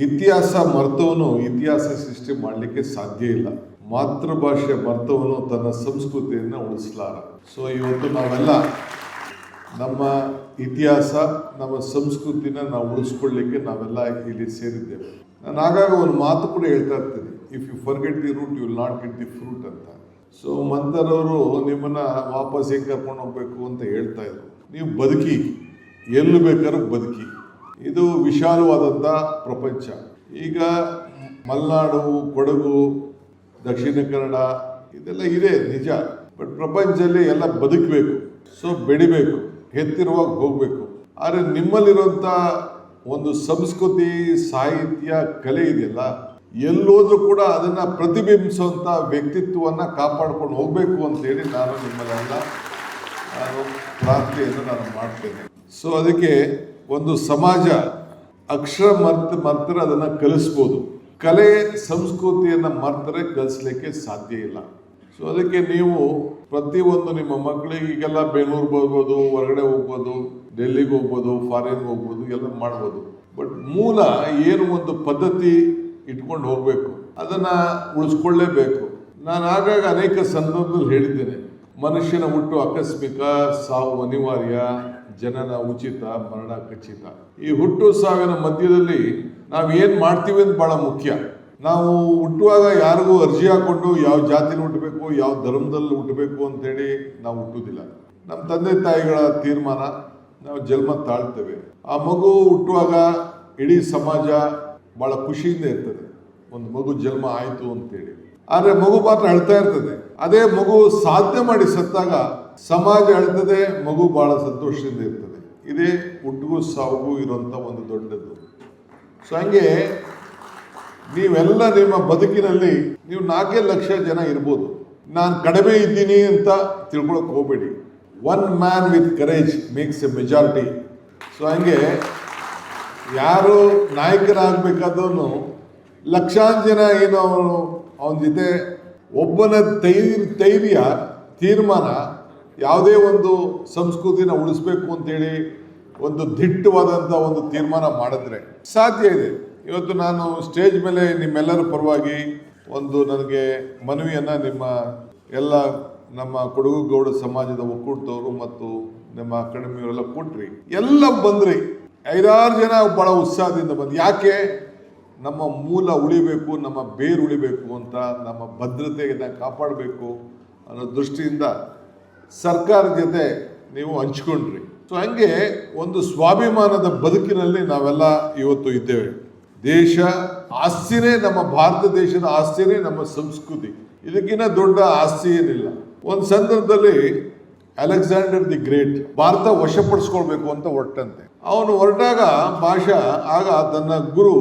ಇತಿಹಾಸ ಮರ್ತವನು ಇತಿಹಾಸ ಸೃಷ್ಟಿ ಮಾಡಲಿಕ್ಕೆ ಸಾಧ್ಯ ಇಲ್ಲ. ಮಾತೃಭಾಷೆ ಮರ್ತವನು ತನ್ನ ಸಂಸ್ಕೃತಿಯನ್ನು ಉಳಿಸಲಾರ. ಸೊ ಇವತ್ತು ನಾವೆಲ್ಲ ನಮ್ಮ ಇತಿಹಾಸ, ನಮ್ಮ ಸಂಸ್ಕೃತಿನ ನಾವು ಉಳಿಸ್ಕೊಳ್ಳಿಕ್ಕೆ ನಾವೆಲ್ಲ ಇಲ್ಲಿ ಸೇರಿದ್ದೇವೆ. ನಾನು ಆಗಾಗ ಒಂದು ಮಾತು ಕೂಡ ಹೇಳ್ತಾ ಇರ್ತೀನಿ, if you forget the root you will not get the fruit ಅಂತ. ಸೊ ಮಂತರವರು ನಿಮ್ಮನ್ನ ವಾಪಸ್ ಹೆಂಗೆ ಕರ್ಕೊಂಡು ಹೋಗ್ಬೇಕು ಅಂತ ಹೇಳ್ತಾ ಇದ್ರು. ನೀವು ಬದುಕಿ, ಎಲ್ಲಿ ಬೇಕಾದ್ರೂ ಬದುಕಿ. ಇದು ವಿಶಾಲವಾದಂಥ ಪ್ರಪಂಚ. ಈಗ ಮಲೆನಾಡು, ಕೊಡಗು, ದಕ್ಷಿಣ ಕನ್ನಡ ಇದೆಲ್ಲ ಇದೆ ನಿಜ. ಬಟ್ ಪ್ರಪಂಚದಲ್ಲಿ ಎಲ್ಲ ಬದುಕಬೇಕು. ಸೊ ಬೆಳಿಬೇಕು, ಎತ್ತಿರುವಾಗ ಹೋಗಬೇಕು. ಆದರೆ ನಿಮ್ಮಲ್ಲಿರುವಂಥ ಒಂದು ಸಂಸ್ಕೃತಿ, ಸಾಹಿತ್ಯ, ಕಲೆ ಇದೆಯಲ್ಲ, ಎಲ್ಲೋದ್ರೂ ಕೂಡ ಅದನ್ನು ಪ್ರತಿಬಿಂಬಿಸುವಂಥ ವ್ಯಕ್ತಿತ್ವವನ್ನು ಕಾಪಾಡ್ಕೊಂಡು ಹೋಗಬೇಕು ಅಂತೇಳಿ ನಾನು ನಿಮ್ಮಲ್ಲೆಲ್ಲ ಪ್ರಾರ್ಥನೆಯನ್ನು ನಾನು ಮಾಡ್ತೇನೆ. ಸೊ ಅದಕ್ಕೆ ಒಂದು ಸಮಾಜ ಅಕ್ಷರ ಮರ್ತರೆ ಅದನ್ನು ಕಲಿಸ್ಬೋದು, ಕಲೆ ಸಂಸ್ಕೃತಿಯನ್ನು ಮರ್ತರೆ ಕಲಿಸ್ಲಿಕ್ಕೆ ಸಾಧ್ಯ ಇಲ್ಲ. ಸೊ ಅದಕ್ಕೆ ನೀವು ಪ್ರತಿಯೊಂದು ನಿಮ್ಮ ಮಕ್ಕಳಿಗೆ ಈಗೆಲ್ಲ ಬೆಂಗಳೂರು ಹೋಗ್ಬೋದು, ಹೊರಗಡೆ ಹೋಗ್ಬೋದು, ಡೆಲ್ಲಿಗೆ ಹೋಗ್ಬೋದು, ಫಾರಿನ್ಗೆ ಹೋಗ್ಬೋದು, ಎಲ್ಲ ಮಾಡ್ಬೋದು. ಬಟ್ ಮೂಲ ಏನು ಒಂದು ಪದ್ಧತಿ ಇಟ್ಕೊಂಡು ಹೋಗಬೇಕು, ಅದನ್ನು ಉಳಿಸ್ಕೊಳ್ಳೇಬೇಕು. ನಾನು ಆಗಾಗ ಅನೇಕ ಸಂದರ್ಭದಲ್ಲಿ ಹೇಳಿದ್ದೇನೆ, ಮನುಷ್ಯನ ಹುಟ್ಟು ಆಕಸ್ಮಿಕ, ಸಾವು ಅನಿವಾರ್ಯ, ಜನನ ಉಚಿತ, ಮರಣ ಖಚಿತ. ಈ ಹುಟ್ಟು ಸಾವಿನ ಮಧ್ಯದಲ್ಲಿ ನಾವು ಏನು ಮಾಡ್ತೀವಿ ಅಂತ ಭಾಳ ಮುಖ್ಯ. ನಾವು ಹುಟ್ಟುವಾಗ ಯಾರಿಗೂ ಅರ್ಜಿ ಹಾಕ್ಕೊಂಡು ಯಾವ ಜಾತಿನ ಹುಟ್ಟಬೇಕು, ಯಾವ ಧರ್ಮದಲ್ಲಿ ಹುಟ್ಟಬೇಕು ಅಂತೇಳಿ ನಾವು ಹುಟ್ಟುವುದಿಲ್ಲ. ನಮ್ಮ ತಂದೆ ತಾಯಿಗಳ ತೀರ್ಮಾನ, ನಾವು ಜನ್ಮ ತಾಳ್ತೇವೆ. ಆ ಮಗು ಹುಟ್ಟುವಾಗ ಇಡೀ ಸಮಾಜ ಭಾಳ ಖುಷಿಯಿಂದ ಇರ್ತದೆ, ಒಂದು ಮಗು ಜನ್ಮ ಆಯಿತು ಅಂತೇಳಿ. ಆದರೆ ಮಗು ಮಾತ್ರ ಅಳ್ತಾ ಇರ್ತದೆ. ಅದೇ ಮಗು ಸಾಧನೆ ಮಾಡಿ ಸತ್ತಾಗ ಸಮಾಜ ಅಳ್ತದೆ, ಮಗು ಭಾಳ ಸಂತೋಷದಿಂದ ಇರ್ತದೆ. ಇದೇ ಹುಟ್ಟಿಗೂ ಸಾವುಗೂ ಇರುವಂಥ ಒಂದು ದೊಡ್ಡದು. ಸೊ ಹಂಗೆ ನೀವೆಲ್ಲ ನಿಮ್ಮ ಬದುಕಿನಲ್ಲಿ ನೀವು 4 ಲಕ್ಷ ಜನ ಇರ್ಬೋದು. ನಾನು ಕಡಿಮೆ ಇದ್ದೀನಿ ಅಂತ ತಿಳ್ಕೊಳಕ್ಕೆ ಹೋಗಬೇಡಿ. One man with courage makes A majority. So ಹಂಗೆ ಯಾರು ನಾಯಕರಾಗಬೇಕಾದವನು ಲಕ್ಷಾಂತರ ಜನ ಏನು ಅವನ ಜೊತೆ ಒಬ್ಬನ ಧೈರ್ಯ, ತೀರ್ಮಾನ, ಯಾವುದೇ ಒಂದು ಸಂಸ್ಕೃತಿನ ಉಳಿಸ್ಬೇಕು ಅಂತೇಳಿ ಒಂದು ದಿಟ್ಟವಾದಂಥ ಒಂದು ತೀರ್ಮಾನ ಮಾಡಿದ್ರೆ ಸಾಧ್ಯ ಇದೆ. ಇವತ್ತು ನಾನು ಸ್ಟೇಜ್ ಮೇಲೆ ನಿಮ್ಮೆಲ್ಲರ ಪರವಾಗಿ ಒಂದು ನನಗೆ ಮನವಿಯನ್ನು ನಿಮ್ಮ ನಮ್ಮ ಕೊಡಗು ಗೌಡ ಸಮಾಜದ ಒಕ್ಕೂಟದವರು ಮತ್ತು ನಮ್ಮ ಅಕಾಡೆಮಿಯವರೆಲ್ಲ ಕೊಟ್ರಿ. ಎಲ್ಲ ಬಂದ್ರಿ, 5-6 ಜನ ಭಾಳ ಉತ್ಸಾಹದಿಂದ ಬಂದು. ಯಾಕೆ? ನಮ್ಮ ಮೂಲ ಉಳಿಬೇಕು, ನಮ್ಮ ಬೇರು ಉಳಿಬೇಕು ಅಂತ, ನಮ್ಮ ಭದ್ರತೆಯನ್ನು ಕಾಪಾಡಬೇಕು ಅನ್ನೋ ದೃಷ್ಟಿಯಿಂದ ಸರ್ಕಾರದ ಜೊತೆ ನೀವು ಹಂಚ್ಕೊಂಡ್ರಿ. ಸೊ ಹಂಗೆ ಒಂದು ಸ್ವಾಭಿಮಾನದ ಬದುಕಿನಲ್ಲಿ ನಾವೆಲ್ಲ ಇವತ್ತು ಇದ್ದೇವೆ. ದೇಶ ಆಸ್ತಿನೇ, ನಮ್ಮ ಭಾರತ ದೇಶದ ಆಸ್ತಿನೇ ನಮ್ಮ ಸಂಸ್ಕೃತಿ. ಇದಕ್ಕಿಂತ ದೊಡ್ಡ ಆಸ್ತಿ ಏನಿಲ್ಲ. ಒಂದು ಸಂದರ್ಭದಲ್ಲಿ ಅಲೆಕ್ಸಾಂಡರ್ ದಿ ಗ್ರೇಟ್ ಭಾರತ ವಶಪಡಿಸ್ಕೊಳ್ಬೇಕು ಅಂತ ಹೊರಟಂತೆ. ಅವನು ಹೊರಟಾಗ ಆಗ ತನ್ನ ಗುರು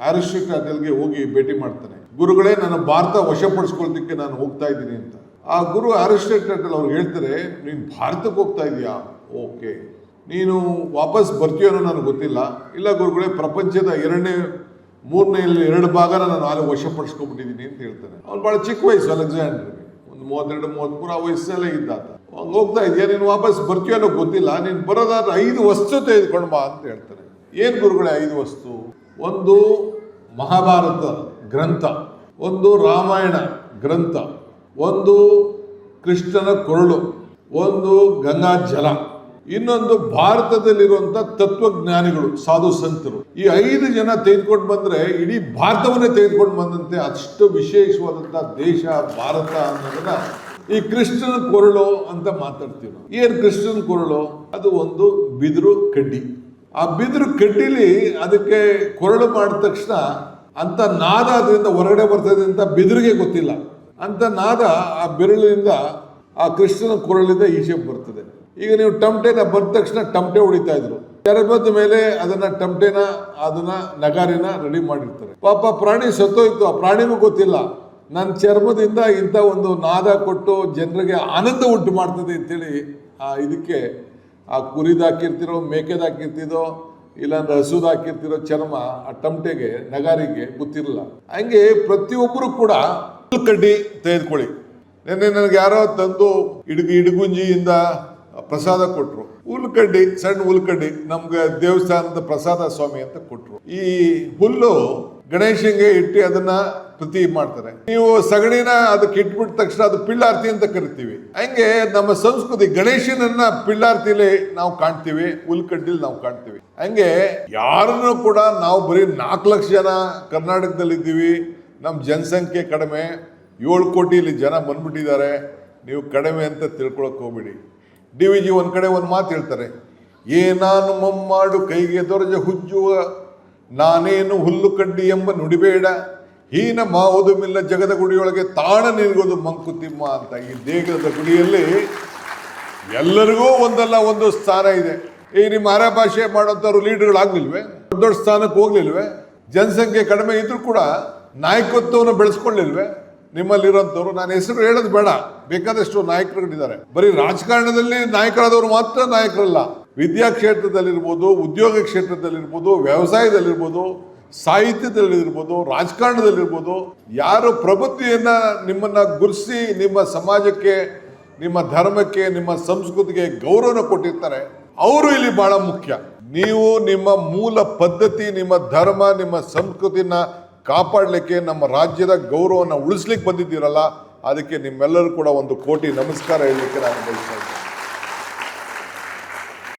ಅರಿಸ್ಟಾಟಲ್ಗೆ ಹೋಗಿ ಭೇಟಿ ಮಾಡ್ತಾನೆ. ಗುರುಗಳೇ, ನನ್ನ ಭಾರತ ವಶಪಡಿಸ್ಕೊಳ್ಲಿಕ್ಕೆ ನಾನು ಹೋಗ್ತಾ ಇದ್ದೀನಿ ಅಂತ. ಆ ಗುರು ಅರಿಸ್ಟಾಟಲ್ ಅವ್ರಿಗೆ ಹೇಳ್ತಾರೆ, ನೀನು ಭಾರತಕ್ಕೆ ಹೋಗ್ತಾ ಇದೀಯಾ? ಓಕೆ, ನೀನು ವಾಪಸ್ ಬರ್ತೀಯೋ ಅನ್ನೋ ನನಗೆ ಗೊತ್ತಿಲ್ಲ. ಇಲ್ಲ ಗುರುಗಳೇ, ಪ್ರಪಂಚದ 2 ಭಾಗನ ನಾನು ಅಲ್ಲಿ ವಶಪಡಿಸ್ಕೊಂಡ್ಬಿಟ್ಟಿದ್ದೀನಿ ಅಂತ ಹೇಳ್ತಾನೆ. ಅವ್ನು ಭಾಳ ಚಿಕ್ಕ ವಯಸ್ಸು ಅಲೆಕ್ಸಾಂಡರ್ಗೆ, ಒಂದು 32-33 ಆ ವಯಸ್ಸಲ್ಲೇ ಇದ್ದಾತ. ಹಂಗೆ ಹೋಗ್ತಾ ಇದೆಯಾ, ನೀನು ವಾಪಸ್ ಬರ್ತೀಯೋ ಅನ್ನೋ ಗೊತ್ತಿಲ್ಲ, ನೀನು ಬರೋದಾದ್ರೆ 5 ವಸ್ತು ತೆಗೆದುಕೊಂಡು ಬಾ ಅಂತ ಹೇಳ್ತಾನೆ. ಏನು ಗುರುಗಳೇ 5 ವಸ್ತು? ಒಂದು ಮಹಾಭಾರತ ಗ್ರಂಥ, ಒಂದು ರಾಮಾಯಣ ಗ್ರಂಥ, ಒಂದು ಕೃಷ್ಣನ ಕೊರಳು, ಒಂದು ಗಂಗಾ ಜಲ, ಇನ್ನೊಂದು ಭಾರತದಲ್ಲಿರುವಂಥ ತತ್ವಜ್ಞಾನಿಗಳು, ಸಾಧು ಸಂತರು. ಈ 5 ಜನ ತೆಗೆದುಕೊಂಡು ಬಂದರೆ ಇಡೀ ಭಾರತವನ್ನೇ ತೆಗೆದುಕೊಂಡು ಬಂದಂತೆ. ಅಷ್ಟು ವಿಶೇಷವಾದಂಥ ದೇಶ ಭಾರತ ಅನ್ನೋದನ್ನ ಈ ಕೃಷ್ಣನ ಕೊರಳು ಅಂತ ಮಾತಾಡ್ತೀವಿ ನಾವು. ಏನು ಕೃಷ್ಣನ ಕೊರಳು? ಅದು ಒಂದು ಬಿದಿರು ಕಡ್ಡಿ. ಆ ಬಿದಿರು ಕಡ್ಡಿಲಿ ಅದಕ್ಕೆ ಕೊರಳು ಮಾಡಿದ ತಕ್ಷಣ ಅಂತ ನಾದ ಅದರಿಂದ ಹೊರಗಡೆ ಬರ್ತದೆ ಅಂತ ಬಿದಿರಿಗೆ ಗೊತ್ತಿಲ್ಲ. ಅಂತ ನಾದ ಆ ಬೆರಳಿನಿಂದ, ಆ ಕೃಷ್ಣನ ಕೊರಳಿಂದ ಈಚೆ ಬರ್ತದೆ. ಈಗ ನೀವು ಟಮಟೆನ ಬಂದ ತಕ್ಷಣ ಟಮಟೆ ಹೊಡಿತಾ ಇದ್ರು. ಚರ್ಮದ ಮೇಲೆ ಅದನ್ನ ನಗಾರಿನ ರೆಡಿ ಮಾಡಿರ್ತಾರೆ. ಪಾಪ ಪ್ರಾಣಿ ಸತ್ತೋಯ್ತು, ಆ ಪ್ರಾಣಿಗೂ ಗೊತ್ತಿಲ್ಲ ನನ್ನ ಚರ್ಮದಿಂದ ಇಂಥ ಒಂದು ನಾದ ಕೊಟ್ಟು ಜನರಿಗೆ ಆನಂದ ಉಂಟು ಮಾಡ್ತದೆ ಅಂತೇಳಿ ಇದಕ್ಕೆ ಆ ಕುರಿದಾಕಿರ್ತಿರೋ, ಮೇಕೆದಾಕಿರ್ತಿದೋ, ಇಲ್ಲಾಂದ್ರೆ ಹಸುದಾಕಿರ್ತಿರೋ ಚರ್ಮ ಆ ಟಮಟೆಗೆ, ನಗಾರಿಗೆ ಗೊತ್ತಿರಲ್ಲ. ಹಂಗೆ ಪ್ರತಿಯೊಬ್ಬರು ಕೂಡ ಕಡ್ಡಿ ತೆಗೆದುಕೊಳ್ಳಿ. ನಿನ್ನೆ ನನಗೆ ಯಾರೋ ತಂದು ಇಡಗುಂಜಿಯಿಂದ ಪ್ರಸಾದ ಕೊಟ್ರು. ಹುಲ್ಕಡ್ಡಿ, ಸಣ್ಣ ಹುಲ್ಕಡ್ಡಿ ನಮ್ಗೆ ದೇವಸ್ಥಾನದ ಪ್ರಸಾದ ಸ್ವಾಮಿ ಅಂತ ಕೊಟ್ರು. ಈ ಹುಲ್ಲು ಗಣೇಶಂಗೆ ಇಟ್ಟು ಅದನ್ನ ಪ್ರತಿ ಮಾಡ್ತಾರೆ. ನೀವು ಸಗಣಿನ ಅದಕ್ಕೆ ಇಟ್ಬಿಟ್ಟ ತಕ್ಷಣ ಅದು ಪಿಳ್ಳಾರ್ತಿ ಅಂತ ಕರಿತೀವಿ. ಹಂಗೆ ನಮ್ಮ ಸಂಸ್ಕೃತಿ ಗಣೇಶನನ್ನ ಪಿಳ್ಳಾರ್ತಿಲಿ ನಾವು ಕಾಣ್ತೀವಿ, ಹುಲ್ಕಡ್ಡಿಲಿ ನಾವು ಕಾಣ್ತೀವಿ. ಹಂಗೆ ಯಾರನ್ನು ಕೂಡ ನಾವು ಬರೀ 4 ಲಕ್ಷ ಜನ ಕರ್ನಾಟಕದಲ್ಲಿ ಇದ್ದೀವಿ, ನಮ್ಮ ಜನಸಂಖ್ಯೆ ಕಡಿಮೆ, 7 ಕೋಟಿ ಇಲ್ಲಿ ಜನ ಬಂದ್ಬಿಟ್ಟಿದ್ದಾರೆ, ನೀವು ಕಡಿಮೆ ಅಂತ ತಿಳ್ಕೊಳಕ್ ಹೋಗ್ಬಿಡಿ. DVG ಒಂದ್ ಕಡೆ ಒಂದು ಮಾತು ಹೇಳ್ತಾರೆ, ಏನಾನು ಮಮ್ಮಾಡು ಕೈಗೆ ದೊರಜ ಹುಜ್ಜುವ ನಾನೇನು ಹುಲ್ಲು ಕಡ್ಡಿ ಎಂಬ ನುಡಿಬೇಡ, ಹೀನ ಮಾವುದು ಮಿಲ್ಲ ಜಗದ ಗುಡಿಯೊಳಗೆ ತಾಣ ನಿಲ್ಗೋದು ಮಂಕುತಿಮ್ಮ ಅಂತ. ಈ ದೇಗದ ಗುಡಿಯಲ್ಲಿ ಎಲ್ಲರಿಗೂ ಒಂದಲ್ಲ ಒಂದು ಸ್ಥಾನ ಇದೆ. ಈ ನಿಮ್ಮ ಅರೆ ಭಾಷೆ ಮಾಡೋಂಥವ್ರು ಲೀಡರ್ಗಳಾಗ್ಲಿಲ್ವೇ? ದೊಡ್ಡ ದೊಡ್ಡ ಸ್ಥಾನಕ್ಕೆ ಹೋಗ್ಲಿಲ್ವೇ? ಜನಸಂಖ್ಯೆ ಕಡಿಮೆ ಇದ್ರೂ ಕೂಡ ನಾಯಕತ್ವವನ್ನು ಬೆಳೆಸ್ಕೊಳ್ಳಿಲ್ವೇ ನಿಮ್ಮಲ್ಲಿರೋಂಥವ್ರು? ನಾನು ಹೆಸರು ಹೇಳೋದು ಬೇಡ, ಬೇಕಾದಷ್ಟು ನಾಯಕರುಗಳಿದ್ದಾರೆ. ಬರೀ ರಾಜಕಾರಣದಲ್ಲಿ ನಾಯಕರಾದವರು ಮಾತ್ರ ನಾಯಕರಲ್ಲ, ವಿದ್ಯಾ ಕ್ಷೇತ್ರದಲ್ಲಿರ್ಬೋದು, ಉದ್ಯೋಗ ಕ್ಷೇತ್ರದಲ್ಲಿರ್ಬೋದು, ವ್ಯವಸಾಯದಲ್ಲಿರ್ಬೋದು, ಸಾಹಿತ್ಯದಲ್ಲಿರ್ಬೋದು, ರಾಜಕಾರಣದಲ್ಲಿರ್ಬೋದು, ಯಾರು ಪ್ರಬುದ್ಧಿಯನ್ನ ನಿಮ್ಮನ್ನ ಗುರುಸಿ ನಿಮ್ಮ ಸಮಾಜಕ್ಕೆ, ನಿಮ್ಮ ಧರ್ಮಕ್ಕೆ, ನಿಮ್ಮ ಸಂಸ್ಕೃತಿಗೆ ಗೌರವನ ಕೊಟ್ಟಿರ್ತಾರೆ, ಅವರು ಇಲ್ಲಿ ಬಹಳ ಮುಖ್ಯ. ನೀವು ನಿಮ್ಮ ಮೂಲ ಪದ್ಧತಿ, ನಿಮ್ಮ ಧರ್ಮ, ನಿಮ್ಮ ಸಂಸ್ಕೃತಿನ ಕಾಪಾಡಲಿಕ್ಕೆ, ನಮ್ಮ ರಾಜ್ಯದ ಗೌರವನ ಉಳಿಸ್ಲಿಕ್ಕೆ ಬಂದಿದ್ದೀರಲ್ಲ, ಅದಕ್ಕೆ ನಿಮ್ಮೆಲ್ಲರೂ ಕೂಡ ಒಂದು ಕೋಟಿ ನಮಸ್ಕಾರ ಹೇಳಲಿಕ್ಕೆ ನಾನು ಬಯಸ್ತಾ ಇದ್ದೀನಿ.